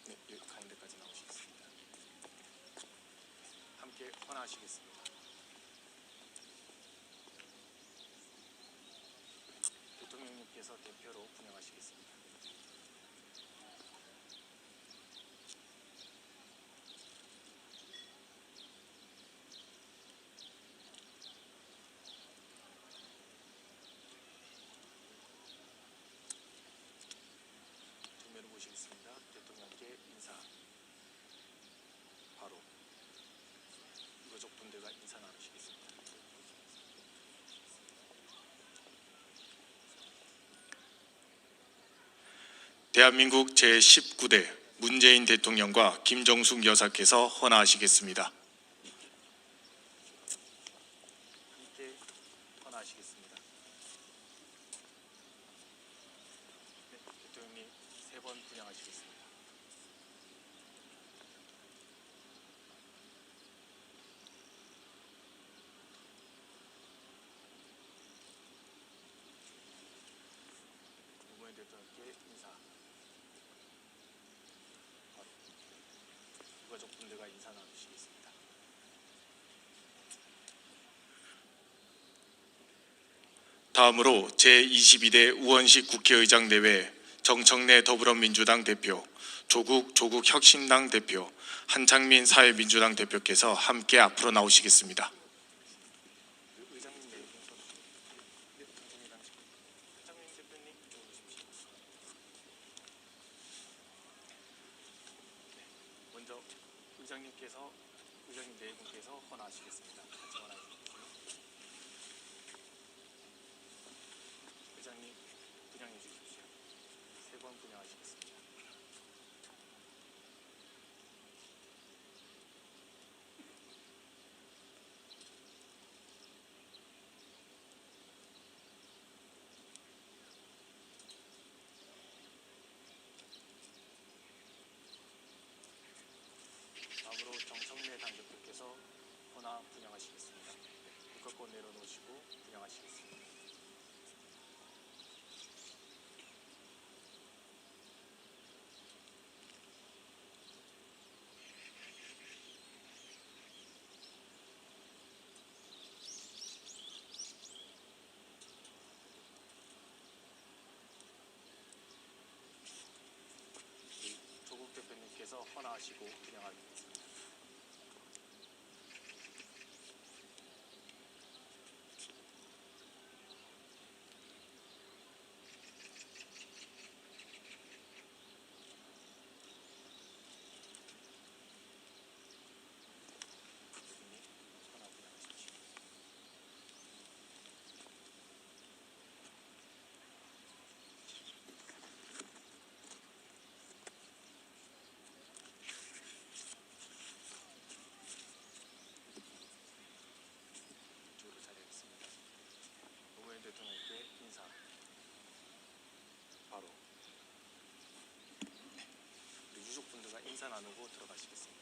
Speaker 9: 네, 여기 가운데까지 나오시겠습니다. 함께 헌화하시겠습니다. 대통령님께서 대표로 분향하시겠습니다. 정면을 모시겠습니다. 대통령께 인사. 바로 유가족분들과 인사 나누시겠습니다. 대한민국 제19대 문재인 대통령과 김정숙 여사께서 헌화하시겠습니다. 함께 헌화하시겠습니다. 네, 대통령님 3번 분향하시겠습니다. 노무현 대통령께 인사. 바로 유가족분들과 인사 나누시겠습니다. 다음으로 제22대 우원식 국회의장 내외 정청래 더불어민주당 대표, 조국 혁신당 대표, 한창민 사회민주당 대표께서 함께 앞으로 나오시겠습니다. 먼저 의장님 네 분께서 헌화하시겠습니다. 같이 헌화해주십시오. 의장님 분양해 주십시오. 3번 분양하시겠습니다. 다음으로 정청래 당대표께서 헌화 분양하시겠습니다. 국가권 내려놓으시고 분양하시겠습니다. 조국 대표님께서 헌화하시고 분양하겠습니다. 이쪽으로 자리하겠습니다. 노무현 대통령께 인사. 바로 우리 유족분들과 인사 나누고 들어가시겠습니다.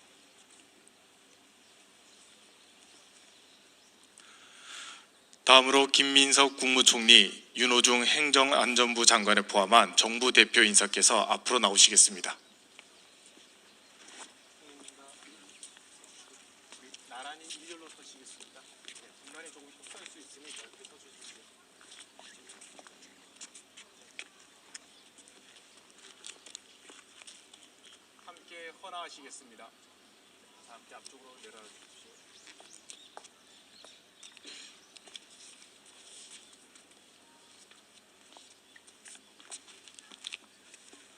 Speaker 9: 다음으로 김민석 국무총리, 윤호중 행정안전부 장관을 포함한 정부 대표 인사께서 앞으로 나오시겠습니다. 나란히 일렬로 서시겠습니다. 중간에 조금 설 수 있으니 넓게 서주십시오. 함께 헌화하시겠습니다. 자, 함께 앞쪽으로 내려와 주십시오.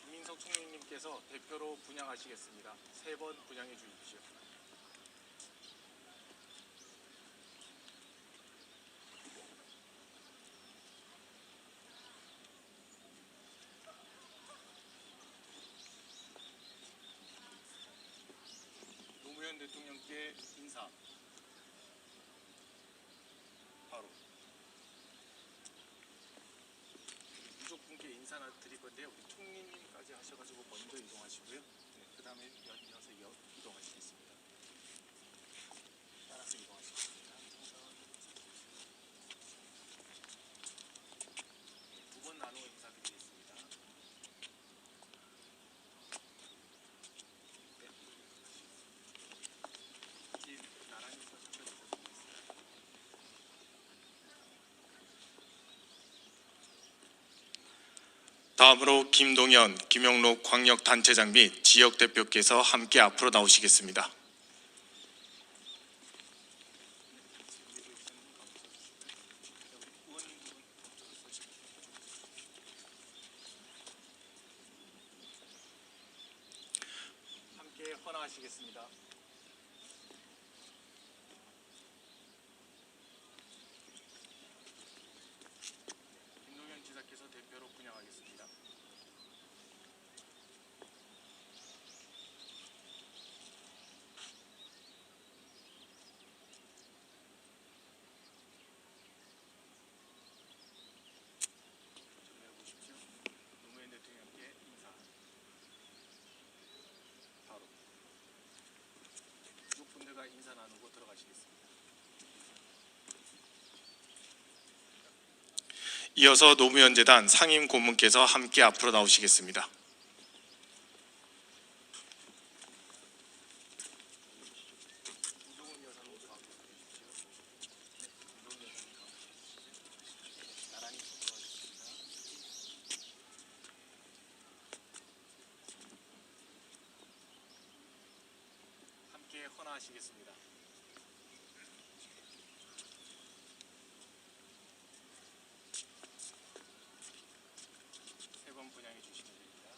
Speaker 9: 김민석 총리님께서 대표로 분양하시겠습니다. 3번 분양해 주십시오. 노무현 대통령께 인사. 바로 유족분께 인사나 드릴 건데요. 우리 총리님까지 하셔가지고 먼저 이동하시고요. 네, 그 다음에 이어서 이동하시겠습니다. 따라서 이동하시겠습니다. 두 번 나누어 인사드리겠습니다. 나란히 서주시겠습니다. 다음으로 김동연, 김영록 광역단체장 및 지역대표께서 함께 앞으로 나오시겠습니다. 함께 헌화하시겠습니다. 김동연 지사께서 대표로 분양하겠습니다. 보십시오. 노무현 대통령께 인사. 바로 유족분들과 인사 나누고 들어가시겠습니다. 이어서 노무현 재단 상임 고문께서 함께 앞으로 나오시겠습니다. 나란히 헌화하시겠습니다. 세 번 분양해 주시면 됩니다.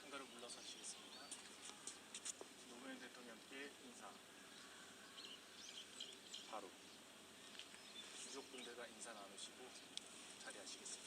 Speaker 9: 한 걸음 물러서시겠습니다. 노무현 대통령께 인사. 바로 유족분들과 인사 나누시고 자리하시겠습니다.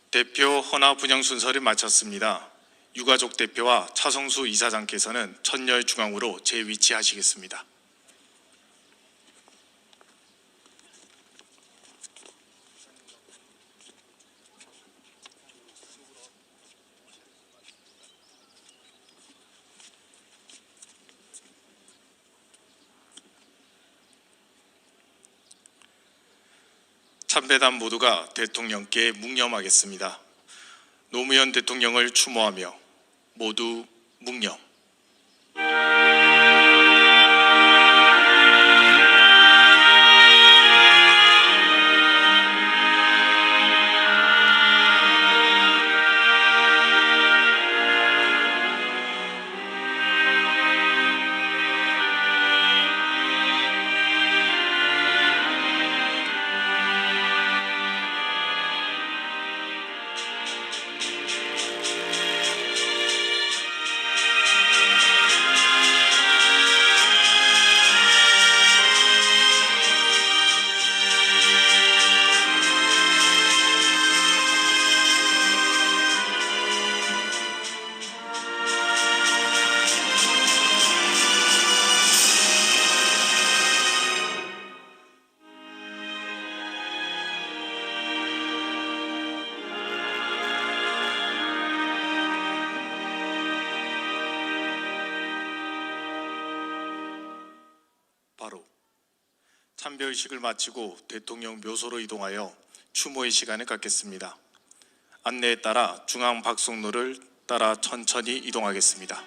Speaker 9: 대표 헌화 분양 순서를 마쳤습니다. 유가족 대표와 차성수 이사장께서는 천녀의 중앙으로 재위치하시겠습니다. 참배단 모두가 대통령께 묵념하겠습니다. 노무현 대통령을 추모하며 모두 묵념. 바로 참배의식을 마치고 대통령 묘소로 이동하여 추모의 시간을 갖겠습니다. 안내에 따라 중앙 박송로를 따라 천천히 이동하겠습니다.